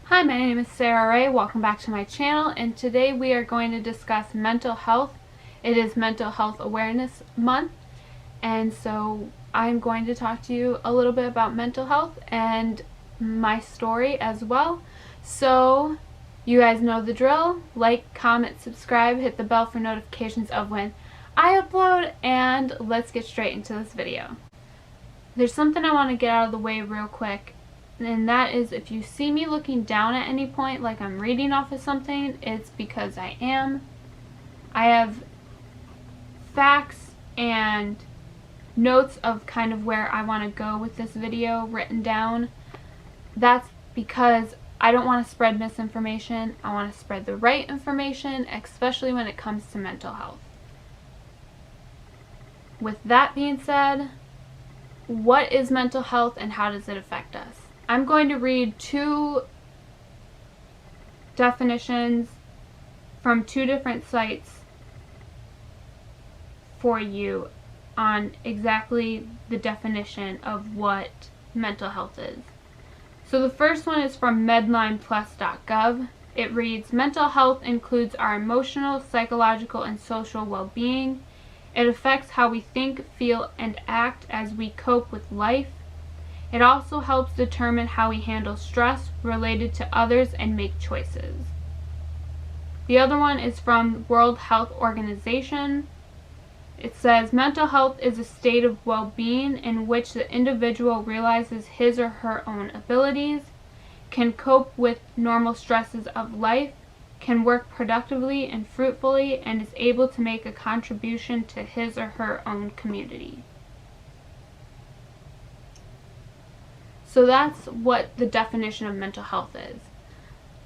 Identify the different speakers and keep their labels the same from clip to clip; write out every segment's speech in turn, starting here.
Speaker 1: Hi, my name is Sarah Rae. Welcome back to my channel, and today we are going to discuss mental health. It is Mental Health Awareness Month, and so I'm going to talk to you a little bit about mental health and my story as well. So you guys know the drill. Like, comment, subscribe, hit the bell for notifications of when I upload, and let's get straight into this video. There's something I want to get out of the way real quick. And that is, if you see me looking down at any point like I'm reading off of something, it's because I am. I have facts and notes of kind of where I want to go with this video written down. That's because I don't want to spread misinformation. I want to spread the right information, especially when it comes to mental health. With that being said, what is mental health and how does it affect us? I'm going to read two definitions from two different sites for you on exactly the definition of what mental health is. So the first one is from medlineplus.gov. It reads, mental health includes our emotional, psychological, and social well-being. It affects how we think, feel, and act as we cope with life. It also helps determine how we handle stress related to others and make choices. The other one is from World Health Organization. It says, mental health is a state of well-being in which the individual realizes his or her own abilities, can cope with normal stresses of life, can work productively and fruitfully, and is able to make a contribution to his or her own community. So that's what the definition of mental health is.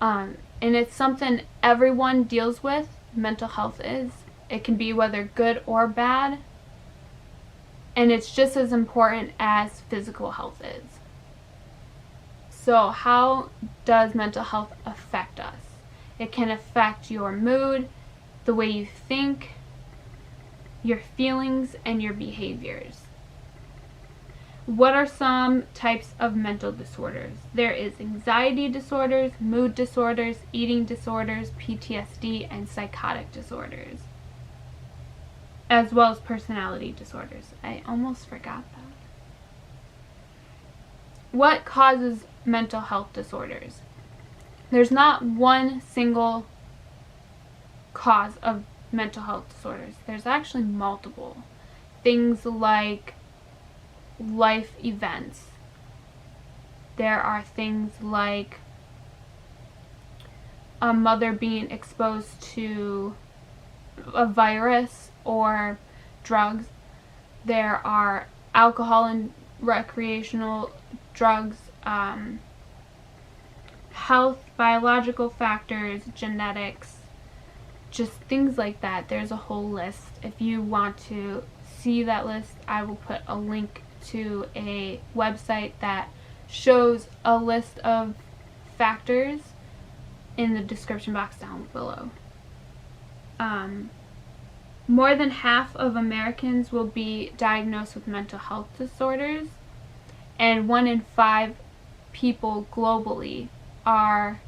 Speaker 1: And it's something everyone deals with. Mental health is. It can be whether good or bad. And it's just as important as physical health is. So how does mental health affect us? It can affect your mood, the way you think, your feelings, and your behaviors. What are some types of mental disorders? There is anxiety disorders, mood disorders, eating disorders, PTSD, and psychotic disorders, as well as personality disorders. I almost forgot that. What causes mental health disorders? There's not one single cause of mental health disorders. There's actually multiple. Things like life events. There are things like a mother being exposed to a virus or drugs. There are alcohol and recreational drugs, health, biological factors, genetics, just things like that. There's a whole list. If you want to see that list, I will put a link to a website that shows a list of factors in the description box down below. More than half of Americans will be diagnosed with mental health disorders, and 1 in 5 people globally are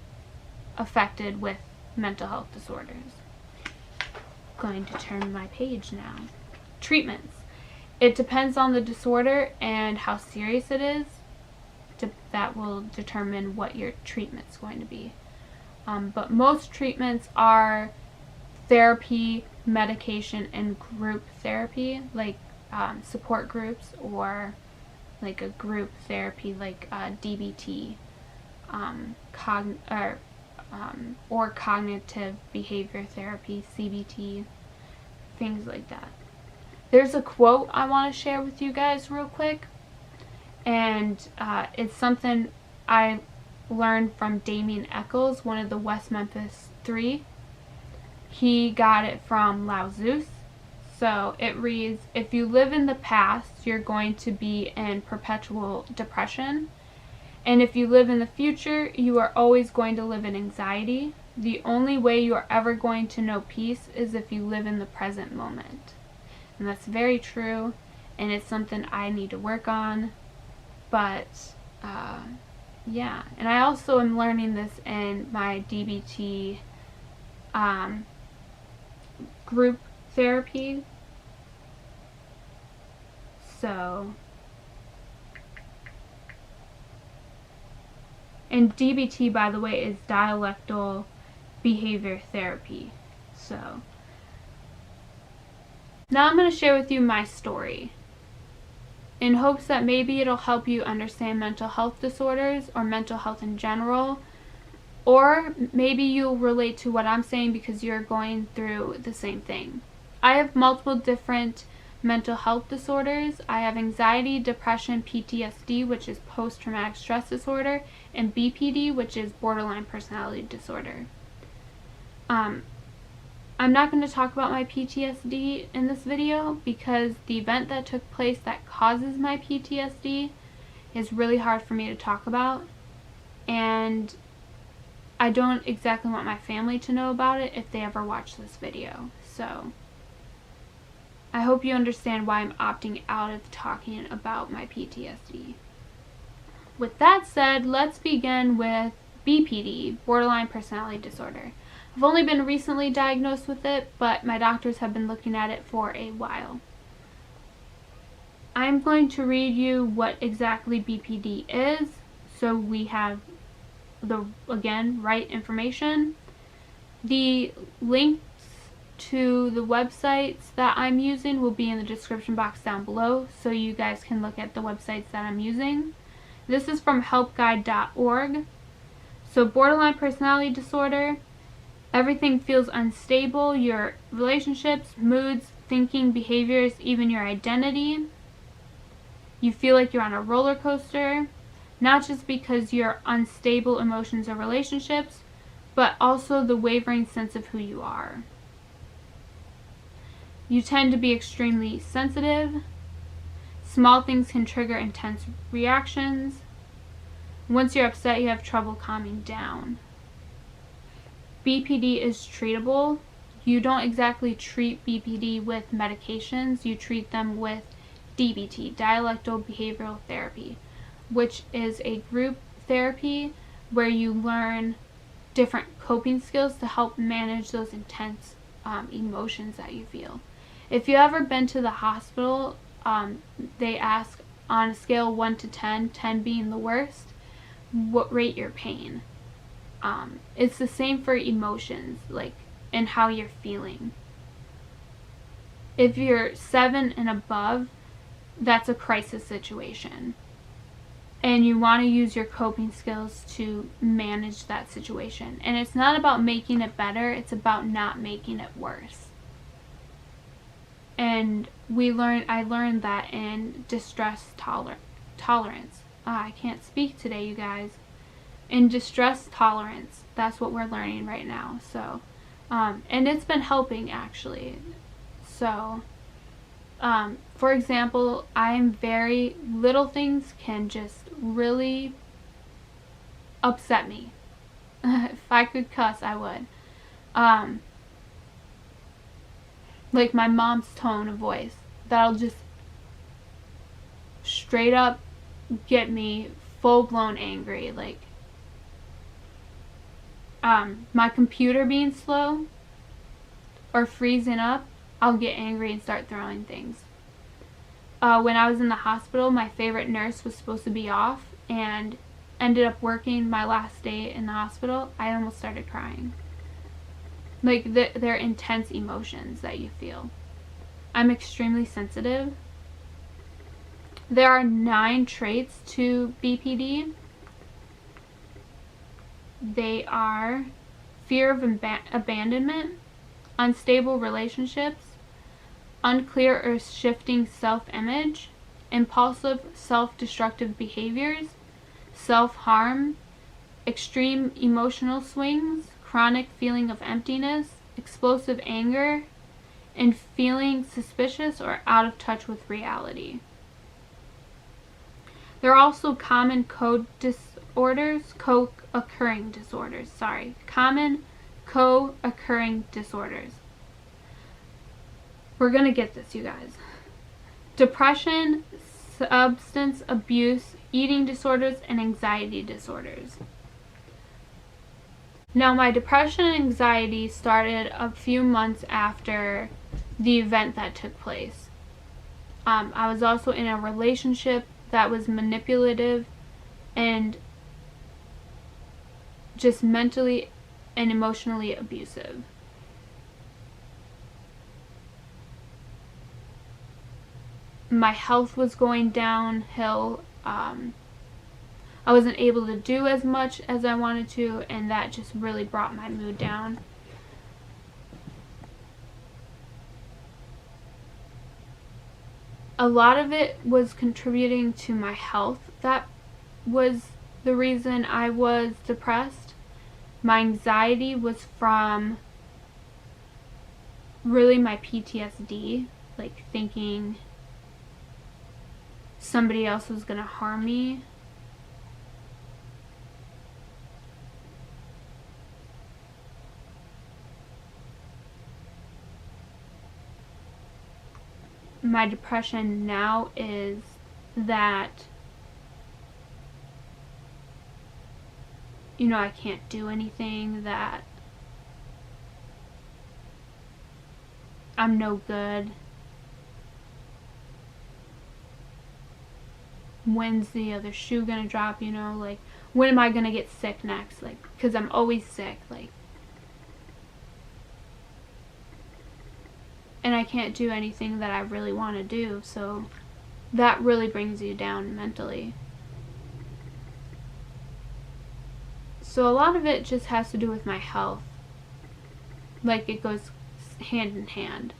Speaker 1: affected with mental health disorders. Going to turn my page now. Treatments. It depends on the disorder and how serious it is. That will determine what your treatment's going to be. But most treatments are therapy, medication, and group therapy, like support groups, or like a group therapy like DBT, or cognitive behavior therapy, CBT, things like that. There's a quote I want to share with you guys real quick, and it's something I learned from Damien Eccles, one of the West Memphis 3. He got it from Lao Tzu. So it reads, if you live in the past, you're going to be in perpetual depression. And if you live in the future, you are always going to live in anxiety. The only way you are ever going to know peace is if you live in the present moment. And that's very true, and it's something I need to work on, but yeah, and I also am learning this in my DBT group therapy. So, and DBT, by the way, is dialectal behavior therapy. So, now I'm going to share with you my story in hopes that maybe it'll help you understand mental health disorders or mental health in general, or maybe you'll relate to what I'm saying because you're going through the same thing. I have multiple different mental health disorders. I have anxiety, depression, PTSD, which is post-traumatic stress disorder, and BPD, which is borderline personality disorder. I'm not going to talk about my PTSD in this video because the event that took place that causes my PTSD is really hard for me to talk about, and I don't exactly want my family to know about it if they ever watch this video. So I hope you understand why I'm opting out of talking about my PTSD. With that said, let's begin with BPD, borderline personality disorder. I've only been recently diagnosed with it, but my doctors have been looking at it for a while. I'm going to read you what exactly BPD is, so we have the, again, right information. The links to the websites that I'm using will be in the description box down below, so you guys can look at the websites that I'm using. This is from helpguide.org. So borderline personality disorder, everything feels unstable, your relationships, moods, thinking, behaviors, even your identity. You feel like you're on a roller coaster, not just because you're unstable emotions or relationships, but also the wavering sense of who you are. You tend to be extremely sensitive. Small things can trigger intense reactions. Once you're upset, you have trouble calming down. BPD is treatable. You don't exactly treat BPD with medications. You treat them with DBT, dialectal behavioral therapy, which is a group therapy where you learn different coping skills to help manage those intense emotions that you feel. If you've ever been to the hospital, they ask on a scale of 1 to 10, 10 being the worst, what rate your pain. It's the same for emotions, like, and how you're feeling. If you're 7 and above, that's a crisis situation. And you want to use your coping skills to manage that situation. And it's not about making it better, it's about not making it worse. And I learned that in distress tolerance. I can't speak today, you guys. In distress tolerance, that's what we're learning right now. So, and it's been helping actually. So, for example, little things can just really upset me. If I could cuss, I would. Like my mom's tone of voice, that'll just straight up get me full-blown angry. Like, my computer being slow or freezing up, I'll get angry and start throwing things. When I was in the hospital, my favorite nurse was supposed to be off and ended up working my last day in the hospital. I almost started crying. Like, they're intense emotions that you feel. I'm extremely sensitive. There are 9 traits to BPD. They are fear of abandonment, unstable relationships, unclear or shifting self-image, impulsive self-destructive behaviors, self-harm, extreme emotional swings, chronic feeling of emptiness, explosive anger, and feeling suspicious or out of touch with reality. There are also common co-occurring disorders. We're going to get this, you guys. Depression, substance abuse, eating disorders, and anxiety disorders. Now, my depression and anxiety started a few months after the event that took place. I was also in a relationship that was manipulative and just mentally and emotionally abusive. My health was going downhill. I wasn't able to do as much as I wanted to, and that just really brought my mood down. A lot of it was contributing to my health. That was the reason I was depressed. My anxiety was from really my PTSD, like thinking somebody else was gonna harm me. My depression now is that, I can't do anything, that I'm no good. When's the other shoe gonna drop, like, when am I gonna get sick next, like, because I'm always sick, like, and I can't do anything that I really want to do, so that really brings you down mentally. So a lot of it just has to do with my health, like it goes hand in hand.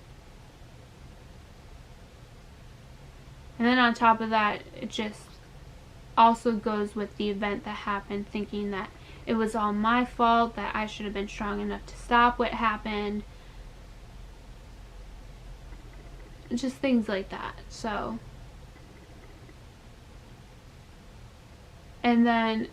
Speaker 1: And then on top of that, it just also goes with the event that happened, thinking that it was all my fault, that I should have been strong enough to stop what happened. Just things like that. So, and then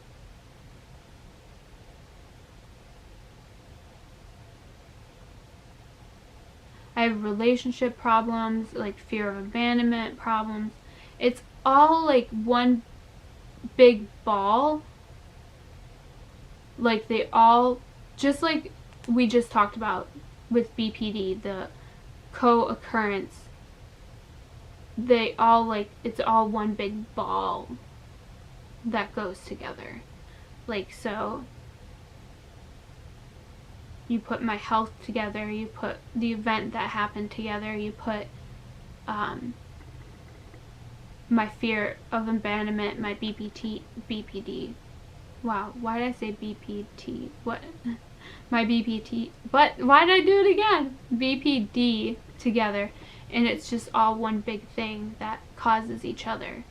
Speaker 1: I have relationship problems, like fear of abandonment problems. It's all like one big ball. Like they all, just like we just talked about with BPD, the co-occurrence, they all, like, it's all one big ball that goes together. Like, so you put my health together, you put the event that happened together, you put my fear of abandonment, my BPD. Wow, why did I say BPT? What? My BPT. But why did I do it again? BPD together. And it's just all one big thing that causes each other.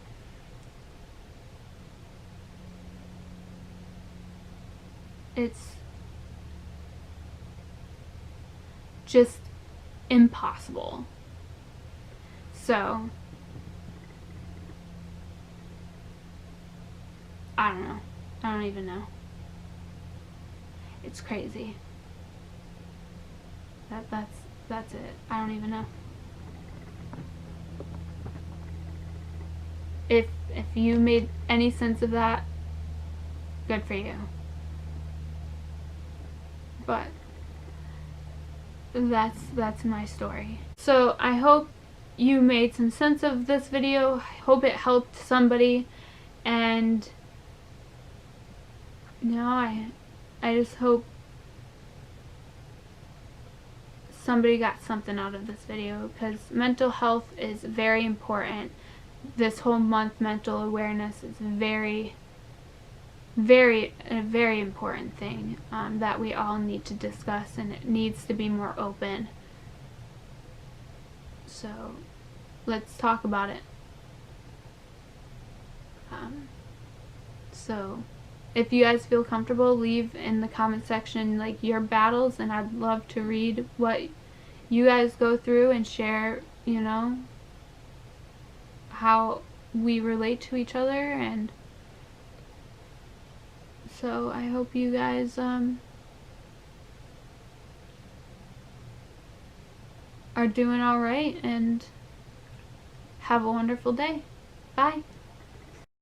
Speaker 1: It's just impossible. So, I don't know. I don't even know. It's crazy. That's it. I don't even know. If you made any sense of that, good for you. But that's my story. So I hope you made some sense of this video. I hope it helped somebody, and I just hope somebody got something out of this video, because mental health is very important. This whole month, mental awareness is a very important thing that we all need to discuss, and it needs to be more open. So let's talk about it. So if you guys feel comfortable, leave in the comment section like your battles, and I'd love to read what you guys go through and share, how we relate to each other. And so I hope you guys are doing all right, and have a wonderful day. Bye.